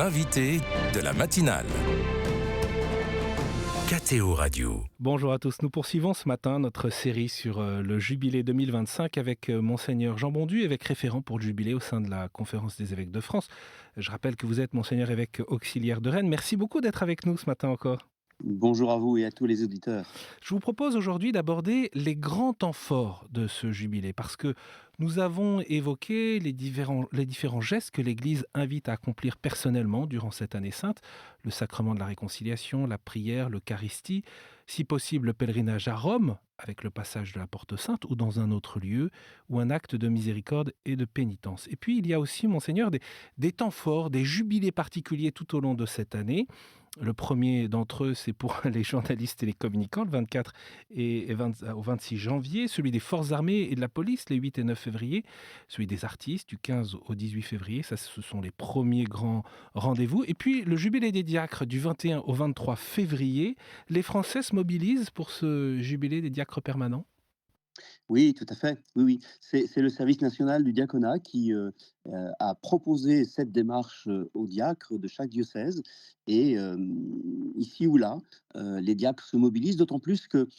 l'invité de la matinale. KTO Radio. Bonjour à tous, nous poursuivons ce matin notre série sur le Jubilé 2025 avec Monseigneur Jean Bondu, évêque référent pour le Jubilé au sein de la Conférence des évêques de France. Je rappelle que vous êtes Monseigneur évêque auxiliaire de Rennes. Merci beaucoup d'être avec nous ce matin encore. Bonjour à vous et à tous les auditeurs. Je vous propose aujourd'hui d'aborder les grands temps forts de ce Jubilé parce que nous avons évoqué les différents gestes que l'Église invite à accomplir personnellement durant cette année sainte, le sacrement de la réconciliation, la prière, l'Eucharistie, si possible le pèlerinage à Rome avec le passage de la Porte Sainte ou dans un autre lieu, ou un acte de miséricorde et de pénitence. Et puis il y a aussi, Monseigneur, des temps forts, des jubilés particuliers tout au long de cette année. Le premier d'entre eux, c'est pour les journalistes et les communicants, le 24 au 26 janvier, celui des forces armées et de la police, les 8 et 9 février, celui des artistes, du 15 au 18 février, ça ce sont les premiers grands rendez-vous. Et puis le jubilé des diacres du 21 au 23 février, les Français se mobilisent pour ce jubilé des diacres permanents. Oui, tout à fait. Oui. C'est le service national du diaconat qui a proposé cette démarche aux diacres de chaque diocèse. Et ici ou là, les diacres se mobilisent, d'autant plus que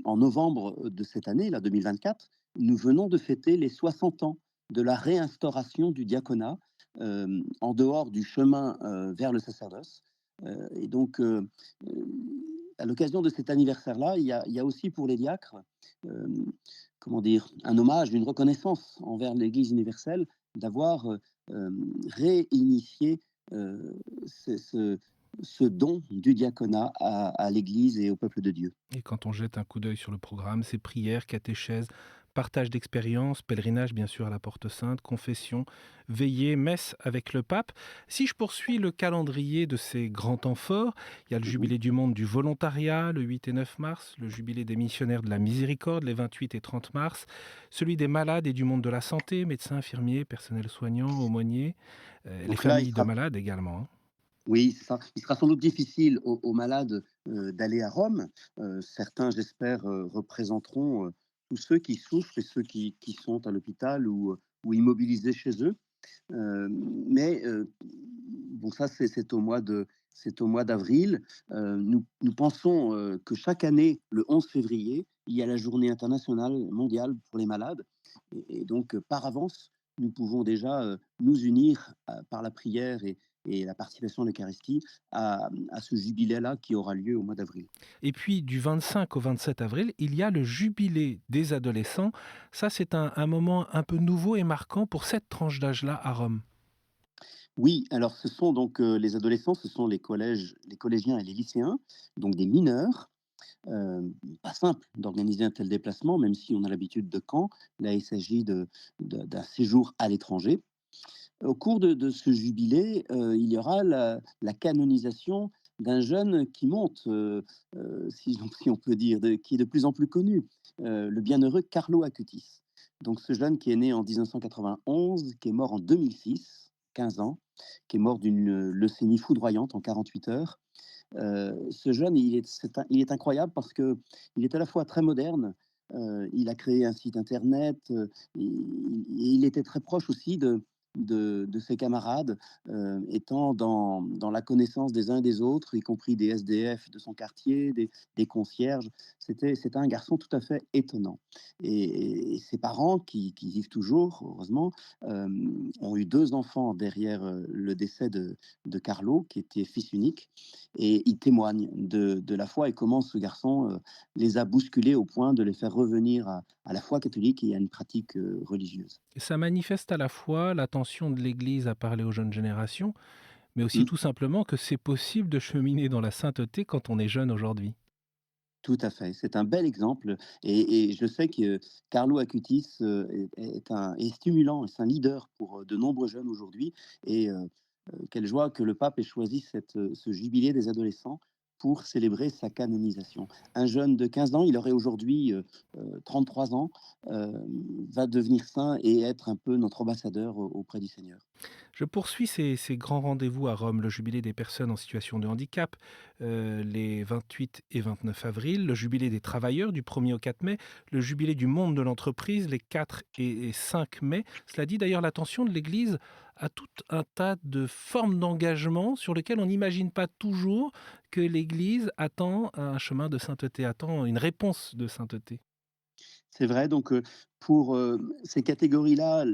en novembre de cette année, là, 2024, nous venons de fêter les 60 ans de la réinstauration du diaconat en dehors du chemin vers le sacerdoce. Et donc, à l'occasion de cet anniversaire-là, il y a aussi pour les diacres, euh, comment dire, un hommage, une reconnaissance envers l'Église universelle d'avoir réinitié euh, ce, ce- ce don du diaconat à l'Église et au peuple de Dieu. Et quand on jette un coup d'œil sur le programme, c'est prières, catéchèse, partage d'expériences, pèlerinage bien sûr à la Porte Sainte, confession, veillée, messe avec le pape. Si je poursuis le calendrier de ces grands temps forts, il y a le Mhm. jubilé du monde du volontariat, le 8 et 9 mars, le jubilé des missionnaires de la miséricorde, les 28 et 30 mars, celui des malades et du monde de la santé, médecins, infirmiers, personnel soignant, aumôniers, les Donc là, familles de malades également, hein. oui, c'est ça. Il sera sans doute difficile aux malades d'aller à Rome. Certains, j'espère, représenteront tous ceux qui souffrent et ceux qui sont à l'hôpital ou immobilisés chez eux. Mais bon, ça, c'est au mois d'avril. Nous pensons que chaque année, le 11 février, il y a la journée internationale mondiale pour les malades. Et donc, par avance, nous pouvons déjà nous unir par la prière et la participation à l'Eucharistie à ce jubilé-là qui aura lieu au mois d'avril. Et puis du 25 au 27 avril, il y a le jubilé des adolescents. Ça, c'est un moment un peu nouveau et marquant pour cette tranche d'âge-là à Rome. Oui, alors ce sont donc les adolescents, ce sont les collèges, les collégiens et les lycéens, donc des mineurs. Pas simple d'organiser un tel déplacement, même si on a l'habitude de camp. Là, il s'agit d'un séjour à l'étranger. Au cours de ce jubilé, il y aura la canonisation d'un jeune qui monte, si on peut dire, qui est de plus en plus connu, le bienheureux Carlo Acutis. Donc ce jeune qui est né en 1991, qui est mort en 2006, 15 ans, qui est mort d'une leucémie foudroyante en 48 heures. Ce jeune, il est incroyable parce que il est à la fois très moderne, il a créé un site internet, il était très proche aussi de ses camarades, étant dans la connaissance des uns et des autres, y compris des SDF de son quartier, des concierges. C'était un garçon tout à fait étonnant. Et ses parents, qui vivent toujours, heureusement, ont eu 2 enfants derrière le décès de Carlo, qui était fils unique. Et il témoigne de la foi et comment ce garçon les a bousculés au point de les faire revenir à la foi catholique et à une pratique religieuse. Et ça manifeste à la fois l'attention de l'Église à parler aux jeunes générations, mais aussi Mm, tout simplement que c'est possible de cheminer dans la sainteté quand on est jeune aujourd'hui. tout à fait, c'est un bel exemple et je sais que Carlo Acutis est stimulant, c'est un leader pour de nombreux jeunes aujourd'hui et quelle joie que le pape ait choisi ce jubilé des adolescents pour célébrer sa canonisation. Un jeune de 15 ans, il aurait aujourd'hui 33 ans, va devenir saint et être un peu notre ambassadeur auprès du Seigneur. Je poursuis ces grands rendez-vous à Rome, le jubilé des personnes en situation de handicap, les 28 et 29 avril, le jubilé des travailleurs du 1er au 4 mai, le jubilé du monde de l'entreprise les 4 et 5 mai. Cela dit d'ailleurs l'attention de l'Église à tout un tas de formes d'engagement sur lesquelles on n'imagine pas toujours que l'Église attend un chemin de sainteté, attend une réponse de sainteté. C'est vrai, donc pour, ces catégories-là,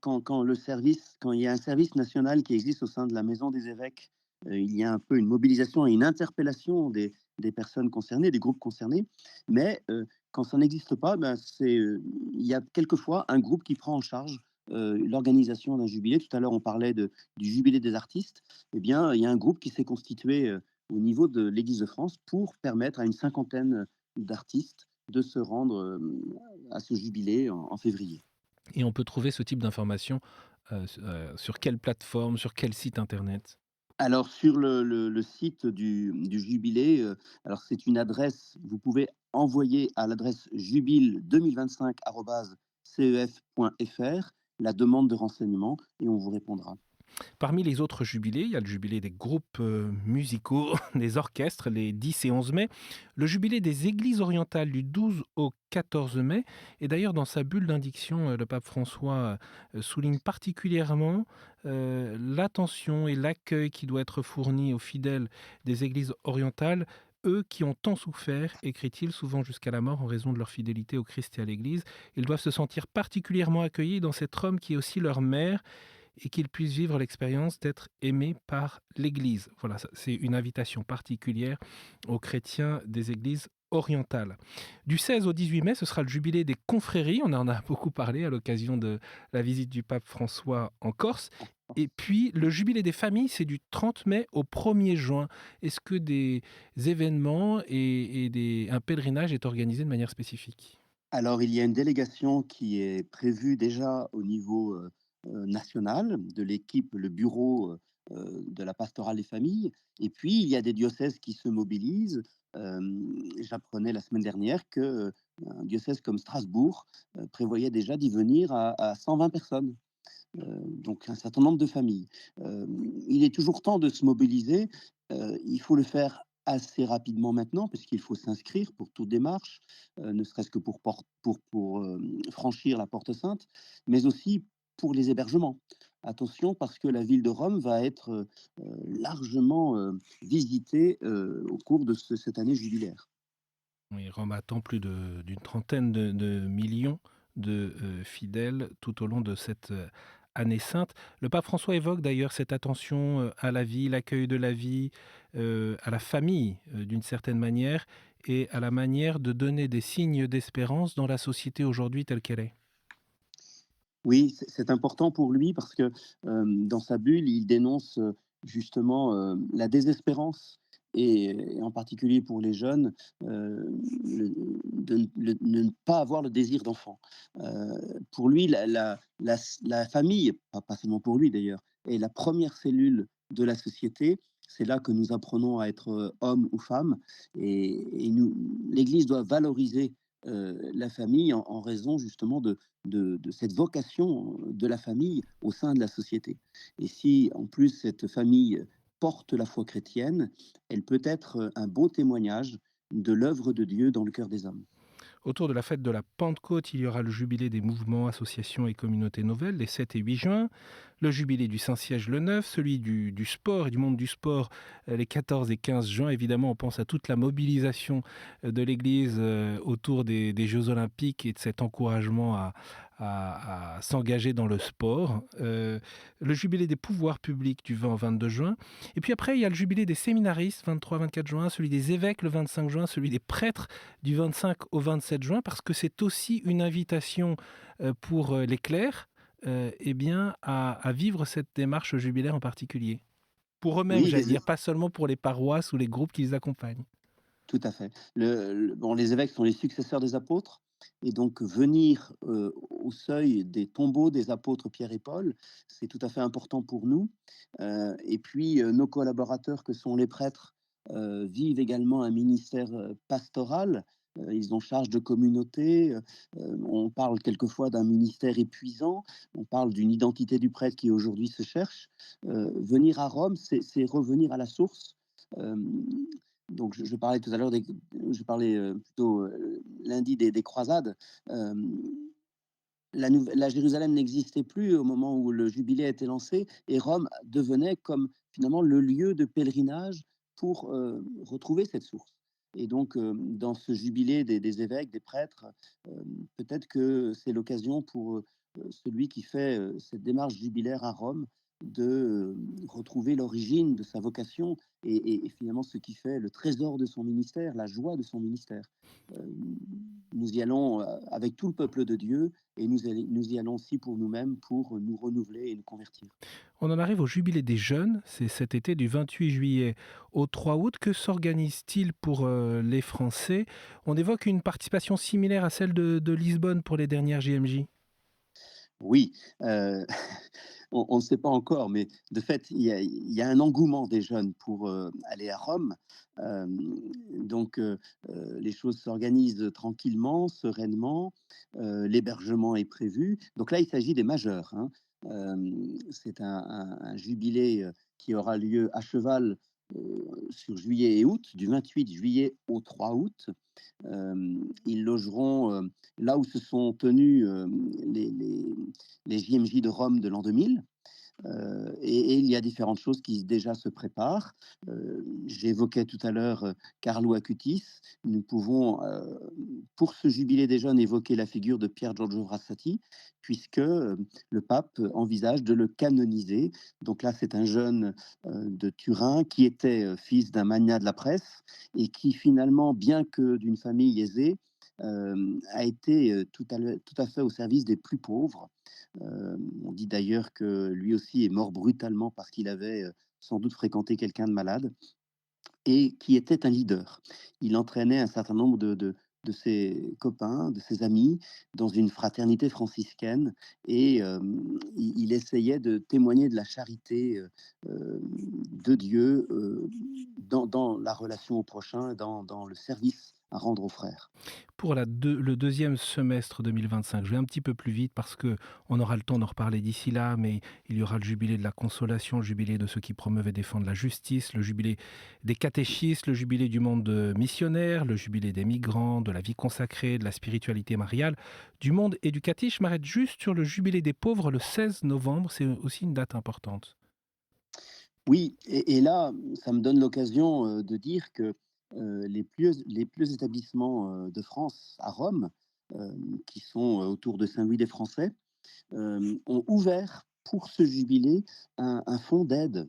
quand il y a un service national qui existe au sein de la Maison des évêques, il y a un peu une mobilisation et une interpellation des personnes concernées, des groupes concernés. Mais, quand ça n'existe pas, ben, il y a quelquefois un groupe qui prend en charge, l'organisation d'un jubilé. Tout à l'heure, on parlait du jubilé des artistes. Eh bien, il y a un groupe qui s'est constitué, au niveau de l'Église de France pour permettre à une cinquantaine d'artistes de se rendre, à ce jubilé en février. Et on peut trouver ce type d'informations sur quelle plateforme, sur quel site internet? Alors sur le site du jubilé, alors c'est une adresse, vous pouvez envoyer à l'adresse jubile2025@cef.fr la demande de renseignements et on vous répondra. Parmi les autres jubilés, il y a le jubilé des groupes musicaux, des orchestres, les 10 et 11 mai, le jubilé des églises orientales du 12 au 14 mai. Et d'ailleurs, dans sa bulle d'indiction, le pape François souligne particulièrement l'attention et l'accueil qui doit être fourni aux fidèles des églises orientales. Eux qui ont tant souffert, écrit-il, souvent jusqu'à la mort en raison de leur fidélité au Christ et à l'Église, ils doivent se sentir particulièrement accueillis dans cet homme qui est aussi leur mère et qu'ils puissent vivre l'expérience d'être aimés par l'Église. Voilà, c'est une invitation particulière aux chrétiens des églises orientales. Du 16 au 18 mai, ce sera le jubilé des confréries. On en a beaucoup parlé à l'occasion de la visite du pape François en Corse. Et puis, le jubilé des familles, c'est du 30 mai au 1er juin. Est-ce que des événements un pèlerinage est organisé de manière spécifique? Alors il y a une délégation qui est prévue déjà au niveau, national de l'équipe, le bureau, de la pastorale des familles et puis il y a des diocèses qui se mobilisent. J'apprenais la semaine dernière que, un diocèse comme Strasbourg, prévoyait déjà d'y venir à 120 personnes. Donc un certain nombre de familles. Il est toujours temps de se mobiliser, il faut le faire assez rapidement maintenant puisqu'il faut s'inscrire pour toute démarche, ne serait-ce que franchir la porte sainte, mais aussi pour les hébergements. Attention parce que la ville de Rome va être, largement, visitée, au cours de cette année jubilaire. Oui, Rome attend plus d'une trentaine de millions de fidèles tout au long de cette année sainte. Le pape François évoque d'ailleurs cette attention à la vie, l'accueil de la vie, à la famille d'une certaine manière, et à la manière de donner des signes d'espérance dans la société aujourd'hui telle qu'elle est. Oui, c'est important pour lui parce que, dans sa bulle, il dénonce, justement, la désespérance et en particulier pour les jeunes, le de ne pas avoir le désir d'enfant. Pour lui, la famille, pas seulement pour lui d'ailleurs, est la première cellule de la société. C'est là que nous apprenons à être, homme ou femme et nous l'Église doit valoriser, la famille en raison justement de cette vocation de la famille au sein de la société. Et si en plus cette famille porte la foi chrétienne, elle peut être un beau témoignage de l'œuvre de Dieu dans le cœur des hommes. Autour de la fête de la Pentecôte, il y aura le jubilé des mouvements, associations et communautés nouvelles les 7 et 8 juin, le jubilé du Saint-Siège le 9, celui du sport et du monde du sport les 14 et 15 juin. Évidemment, on pense à toute la mobilisation de l'Église autour des Jeux Olympiques et de cet encouragement à s'engager dans le sport. Le jubilé des pouvoirs publics du 20 au 22 juin. Et puis après, il y a le jubilé des séminaristes, 23-24 juin, celui des évêques le 25 juin, celui des prêtres du 25 au 27 juin, parce que c'est aussi une invitation pour les clercs eh bien, à vivre cette démarche jubilaire en particulier. Pour eux-mêmes, Oui, j'allais dire, pas seulement pour les paroisses ou les groupes qui les accompagnent. tout à fait. Bon, les évêques sont les successeurs des apôtres et donc venir, au seuil des tombeaux des apôtres Pierre et Paul, c'est tout à fait important pour nous. Et puis, nos collaborateurs que sont les prêtres, vivent également un ministère, pastoral, ils ont charge de communauté, on parle quelquefois d'un ministère épuisant, on parle d'une identité du prêtre qui aujourd'hui se cherche. Venir à Rome, c'est revenir à la source. Hem, donc je parlais tout à l'heure je parlais, plutôt, lundi des croisades. Hem, la Jérusalem n'existait plus au moment où le jubilé a été lancé et Rome devenait comme finalement le lieu de pèlerinage pour, retrouver cette source et donc, dans ce jubilé des évêques, des prêtres, peut-être que c'est l'occasion pour, celui qui fait, cette démarche jubilaire à Rome de, retrouver l'origine de sa vocation et finalement ce qui fait le trésor de son ministère, la joie de son ministère. Nous y allons, avec tout le peuple de Dieu et nous y allons aussi pour nous-mêmes, pour nous renouveler et nous convertir. On en arrive au jubilé des jeunes, c'est cet été du 28 juillet au 3 août. Que s'organise-t-il pour les Français? On évoque une participation similaire à celle de Lisbonne pour les dernières JMJ. Oui, on ne sait pas encore, mais de fait, il y a un engouement des jeunes pour, aller à Rome. Donc les choses s'organisent tranquillement, sereinement, l'hébergement est prévu. Donc là, il s'agit des majeurs, hein. C'est un jubilé, qui aura lieu à cheval, sur juillet et août, du 28 juillet au 3 août. Ils logeront, là où se sont tenus, les JMJ de Rome de l'an 2000. Et il y a différentes choses qui déjà se préparent. J'évoquais tout à l'heure, Carlo Acutis. Nous pouvons, pour ce jubilé des jeunes, évoquer la figure de Pier Giorgio Frassati, puisque, le pape envisage de le canoniser. Donc là, c'est un jeune, de Turin qui était, fils d'un magnat de la presse et qui finalement, bien que d'une famille aisée, a été, tout à fait au service des plus pauvres. On dit d'ailleurs que lui aussi est mort brutalement parce qu'il avait, sans doute fréquenté quelqu'un de malade et qui était un leader. Il entraînait un certain nombre de ses copains, de ses amis dans une fraternité franciscaine et il essayait de témoigner de la charité, de Dieu, dans la relation au prochain, dans le service à rendre aux frères. Pour le deuxième semestre 2025, je vais un petit peu plus vite parce que on aura le temps d'en reparler d'ici là, mais il y aura le jubilé de la consolation, le jubilé de ceux qui promeuvent et défendent la justice, le jubilé des catéchistes, le jubilé du monde missionnaire, le jubilé des migrants, de la vie consacrée, de la spiritualité mariale, du monde éducatif. Je m'arrête juste sur le jubilé des pauvres le 16 novembre, c'est aussi une date importante. Oui et là, ça me donne l'occasion, de dire que, les plus établissements, de France à Rome, qui sont, autour de Saint-Louis des Français, ont ouvert pour ce jubilé un fonds d'aide,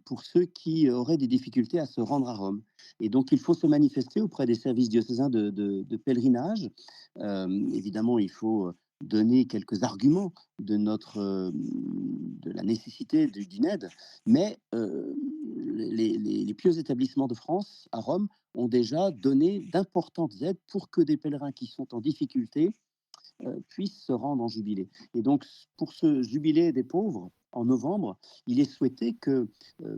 pour ceux qui auraient des difficultés à se rendre à Rome et donc il faut se manifester auprès des services diocésains de pèlerinage. Évidemment, il faut, donner quelques arguments de la nécessité d'une aide, mais les plus hauts établissements de France, à Rome, ont déjà donné d'importantes aides pour que des pèlerins qui sont en difficulté puissent se rendre en jubilé. Et donc, pour ce jubilé des pauvres, en novembre, il est souhaité que,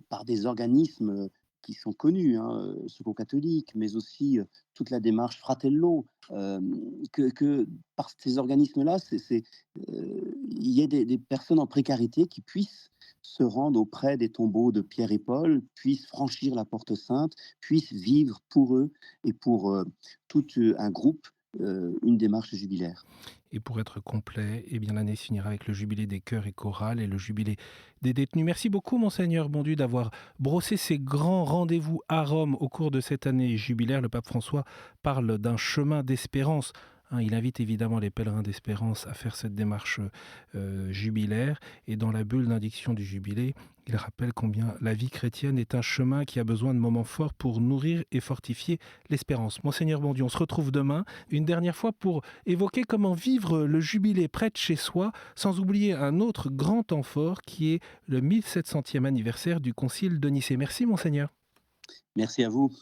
par des organismes qui sont connus, hein, Secours catholique, mais aussi toute la démarche Fratello, que par ces organismes-là, il y ait des personnes en précarité qui puissent se rendre auprès des tombeaux de Pierre et Paul, puissent franchir la porte sainte, puissent vivre pour eux et pour tout un groupe, une démarche jubilaire. Et pour être complet, eh bien l'année se finira avec le jubilé des chœurs et chorales et le jubilé des détenus. Merci beaucoup, Monseigneur Bondu, d'avoir brossé ces grands rendez-vous à Rome au cours de cette année jubilaire. Le pape François parle d'un chemin d'espérance. Hein, il invite évidemment les pèlerins d'espérance à faire cette démarche jubilaire. Et dans la bulle d'indiction du jubilé, il rappelle combien la vie chrétienne est un chemin qui a besoin de moments forts pour nourrir et fortifier l'espérance. Monseigneur Bondu, on se retrouve demain, une dernière fois pour évoquer comment vivre le jubilé près de chez soi, sans oublier un autre grand temps fort qui est le 1700e anniversaire du Concile de Nicée. Merci, Monseigneur. Merci à vous.